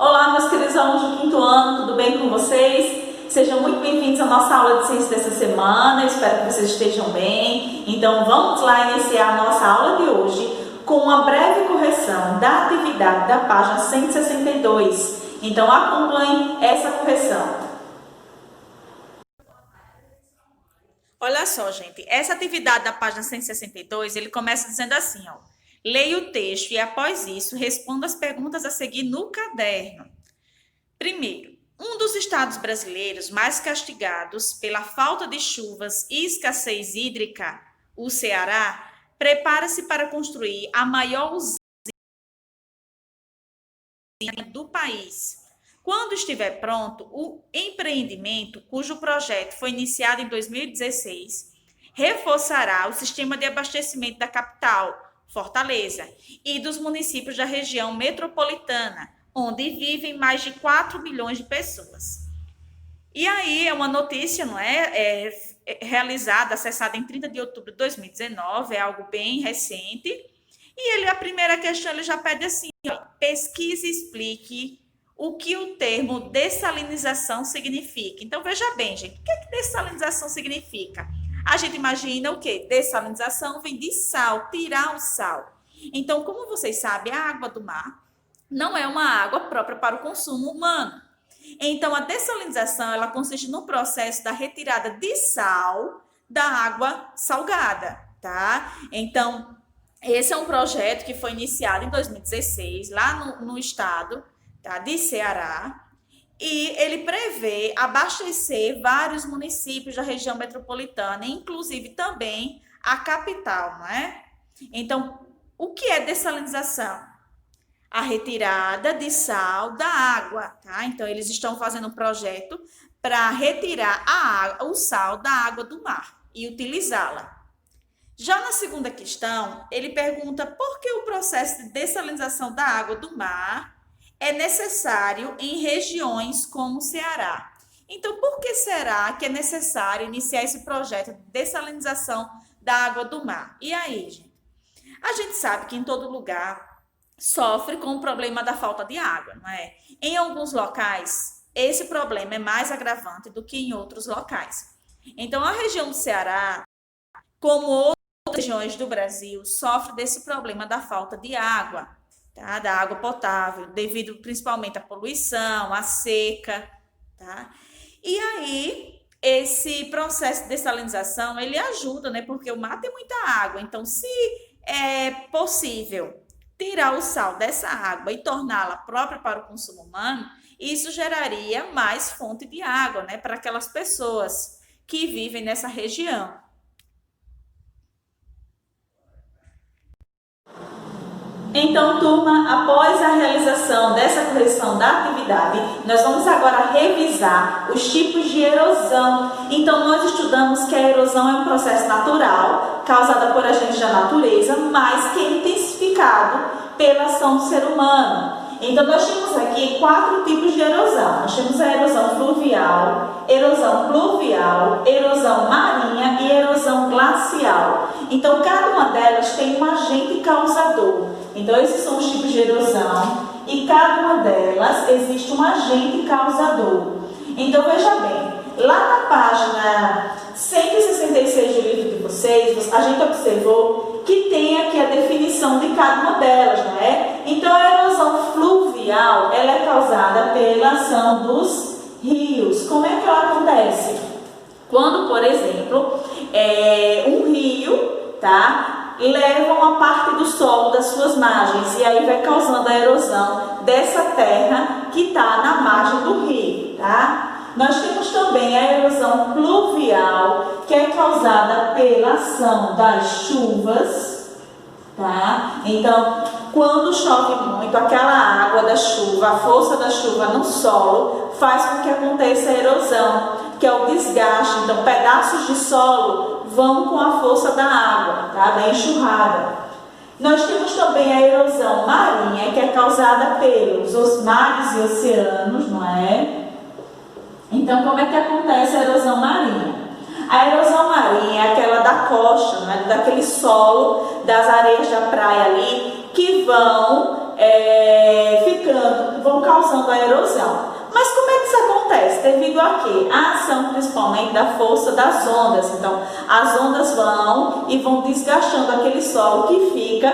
Olá, meus queridos alunos do quinto ano, tudo bem com vocês? Sejam muito bem-vindos à nossa aula de ciência dessa semana, eu espero que vocês estejam bem. Então vamos lá iniciar a nossa aula de hoje com uma breve correção da atividade da página 162. Então acompanhe essa correção. Olha só, gente, essa atividade da página 162, ele começa dizendo assim, ó. Leia o texto e, após isso, responda as perguntas a seguir no caderno. Primeiro, um dos estados brasileiros mais castigados pela falta de chuvas e escassez hídrica, o Ceará, prepara-se para construir a maior usina do país. Quando estiver pronto, o empreendimento, cujo projeto foi iniciado em 2016, reforçará o sistema de abastecimento da capital, Fortaleza, e dos municípios da região metropolitana, onde vivem mais de 4 milhões de pessoas. E aí é uma notícia, não é? Realizada, acessada em 30 de outubro de 2019, é algo bem recente. E a primeira questão ele já pede assim, ó, pesquise e explique o que o termo dessalinização significa. Então, veja bem, gente, o que dessalinização significa? A gente imagina o quê? Dessalinização vem de sal, tirar o sal. Então, como vocês sabem, a água do mar não é uma água própria para o consumo humano. Então, a dessalinização, ela consiste no processo da retirada de sal da água salgada, tá? Então, esse é um projeto que foi iniciado em 2016, lá no estado, tá, de Ceará, e ele prevê abastecer vários municípios da região metropolitana, inclusive também a capital, não é? Então, o que é dessalinização? A retirada de sal da água, tá? Então, eles estão fazendo um projeto para retirar o sal da água do mar e utilizá-la. Já na segunda questão, ele pergunta por que o processo de dessalinização da água do mar é necessário em regiões como o Ceará. Então, por que será que é necessário iniciar esse projeto de dessalinização da água do mar? E aí, gente? A gente sabe que em todo lugar sofre com o problema da falta de água, não é? Em alguns locais, esse problema é mais agravante do que em outros locais. Então, a região do Ceará, como outras regiões do Brasil, sofre desse problema da falta de água, tá? Da água potável, devido principalmente à poluição, à seca, tá? E aí, esse processo de dessalinização, ele ajuda, né? Porque o mar tem muita água, então se é possível tirar o sal dessa água e torná-la própria para o consumo humano, isso geraria mais fonte de água, né? Para aquelas pessoas que vivem nessa região. Então, turma, após a realização dessa correção da atividade, nós vamos agora revisar os tipos de erosão. Então, nós estudamos que a erosão é um processo natural, causado por agentes da natureza, mas que é intensificado pela ação do ser humano. Então, nós temos aqui 4 tipos de erosão. Nós temos a erosão fluvial, erosão pluvial, erosão marinha e erosão glacial. Então, cada uma delas tem um agente causador. Então, esses são os tipos de erosão e cada uma delas existe um agente causador. Então, veja bem, lá na página 166 do livro de vocês, a gente observou que tem aqui a definição de cada uma delas, não é? Então, a erosão fluvial, ela é causada pela ação dos rios. Como é que ela acontece? Quando, por exemplo, um rio, tá, leva uma parte do solo das suas margens e aí vai causando a erosão dessa terra que está na margem do rio, tá? Nós temos também a erosão pluvial, que é causada pela ação das chuvas, tá? Então, quando chove muito, aquela água da chuva, a força da chuva no solo, faz com que aconteça a erosão, que é o desgaste. Então, pedaços de solo vão com a força da água, tá? Da enxurrada. Nós temos também a erosão marinha, que é causada pelos mares e oceanos, não é? Então, como é que acontece a erosão marinha? A erosão marinha é aquela da costa, né? Daquele solo, das areias da praia ali, que vão causando causando a erosão. Mas como é que isso acontece? Devido a quê? A ação principalmente da força das ondas. Então, as ondas vão e vão desgastando aquele solo que fica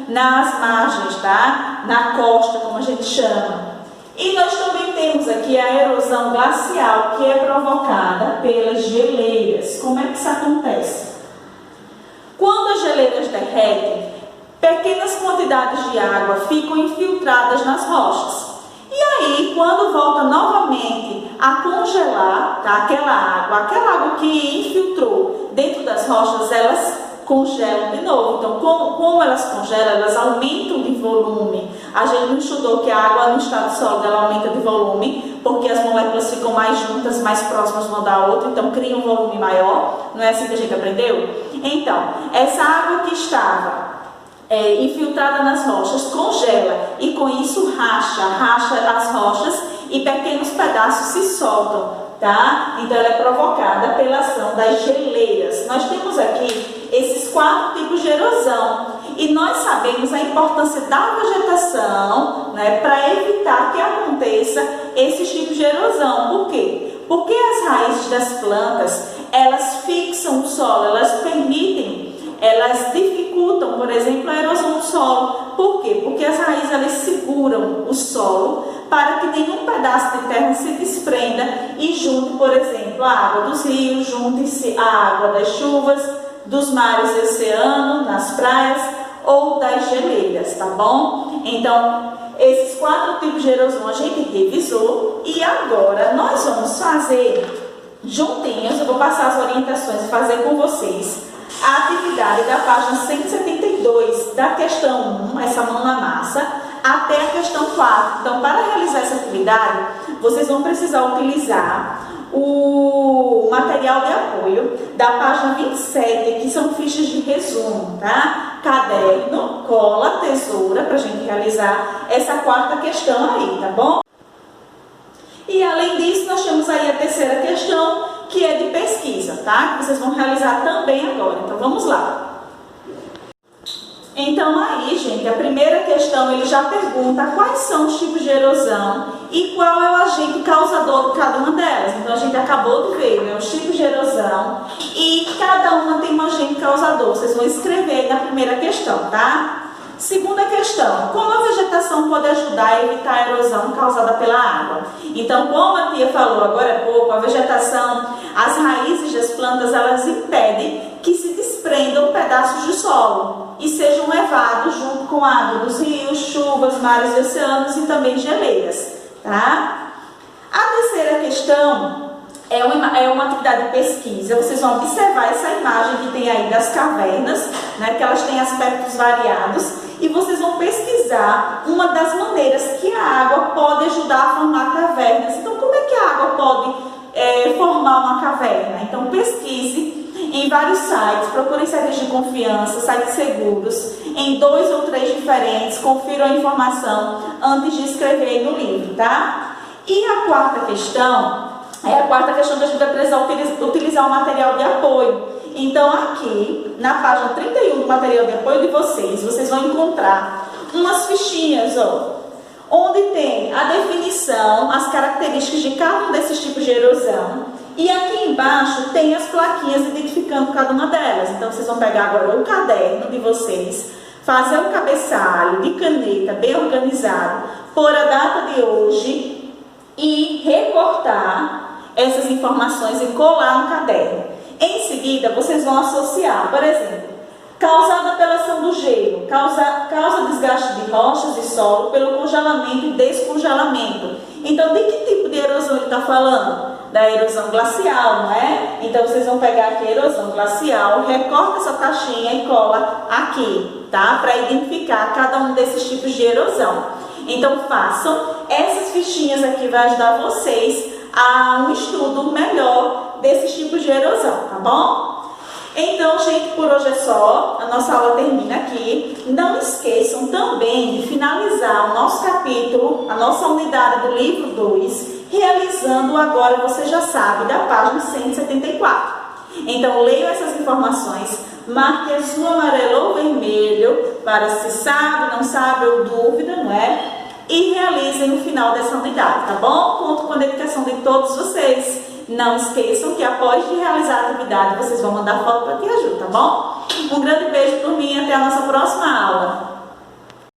nas margens, tá? Na costa, como a gente chama. E nós também temos aqui a erosão glacial, que é provocada pelas geleiras. Como é que isso acontece? Quando as geleiras derretem, pequenas quantidades de água ficam infiltradas nas rochas. E aí, quando volta novamente a congelar, tá, aquela água que infiltrou dentro das rochas, elas congelam de novo. Então, como elas congelam, elas aumentam de volume. A gente não estudou que a água no estado sólido ela aumenta de volume, porque as moléculas ficam mais juntas, mais próximas uma da outra, então cria um volume maior. Não é assim que a gente aprendeu? Então, essa água que estava infiltrada nas rochas congela e com isso racha as rochas e pequenos pedaços se soltam, tá? Então ela é provocada pela ação das geleiras. Nós temos aqui esses 4 tipos de erosão e nós sabemos a importância da vegetação, né, para evitar que aconteça esses tipos de erosão. Por quê? Porque as raízes das plantas, elas fixam o solo, elas dificultam, por exemplo, a erosão do solo. Por quê? Porque as raízes elas seguram o solo para que nenhum pedaço de terra se desprenda e junte, por exemplo, a água dos rios, junte-se a água das chuvas, dos mares e oceanos, nas praias ou das geleiras, tá bom? Então, esses 4 tipos de erosão a gente revisou e agora nós vamos fazer juntinhos, eu vou passar as orientações e fazer com vocês a atividade da página 172, da questão 1, essa mão na massa, até a questão 4. Então, para realizar essa atividade, vocês vão precisar utilizar o material de apoio da página 27, que são fichas de resumo, tá? Caderno, cola, tesoura, para a gente realizar essa 4ª questão aí, tá bom? E além disso, nós temos aí a 3ª questão, que é de pesquisa, tá? Que vocês vão realizar também agora. Então, vamos lá. Então, aí, gente, a primeira questão, ele já pergunta quais são os tipos de erosão e qual é o agente causador de cada uma delas. Então, a gente acabou de ver, né, os tipos de erosão e cada uma tem um agente causador. Vocês vão escrever aí na primeira questão, tá? Segunda questão, como a vegetação pode ajudar a evitar a erosão causada pela água? Então, como a tia falou agora há pouco, a vegetação, as raízes das plantas, elas impedem que se desprendam pedaços de solo e sejam levados junto com a água dos rios, chuvas, mares e oceanos e também geleiras, tá? A 3ª questão é uma atividade de pesquisa. Vocês vão observar essa imagem que tem aí das cavernas, né, que elas têm aspectos variados, e vocês vão pesquisar uma das maneiras que a água pode ajudar a formar cavernas. Então, como é que a água pode formar uma caverna? Então, pesquise em vários sites, procurem sites de confiança, sites seguros, em 2 ou 3 diferentes, confiram a informação antes de escrever no livro, tá? E a 4ª questão é a 4ª questão que a gente vai precisar utilizar o material de apoio. Então, aqui, na página 31 do material de apoio de vocês vão encontrar umas fichinhas, ó, onde tem a definição, as características de cada um desses tipos de erosão. E aqui embaixo tem as plaquinhas identificando cada uma delas. Então, vocês vão pegar agora o caderno de vocês, fazer um cabeçalho de caneta bem organizado, pôr a data de hoje e recortar essas informações e colar no caderno. Em seguida, vocês vão associar, por exemplo, causada pela ação do gelo, causa desgaste de rochas e solo pelo congelamento e descongelamento. Então, de que tipo de erosão ele está falando? Da erosão glacial, não é? Então, vocês vão pegar aqui a erosão glacial, recorta essa taxinha e cola aqui, tá? Para identificar cada um desses tipos de erosão. Então, façam essas fichinhas aqui, vai ajudar vocês a um estudo melhor desses tipos de erosão, tá bom? Então, gente, por hoje é só. A nossa aula termina aqui. Não esqueçam também de finalizar o nosso capítulo, a nossa unidade do livro 2, realizando agora, você já sabe, da página 174. Então, leiam essas informações, marque azul, amarelo ou vermelho, para se sabe, não sabe ou dúvida, não é? E realize realizem no final dessa unidade, tá bom? Conto com a dedicação de todos vocês. Não esqueçam que após de realizar a atividade, vocês vão mandar foto para Tia Ju, tá bom? Um grande beijo por mim e até a nossa próxima aula.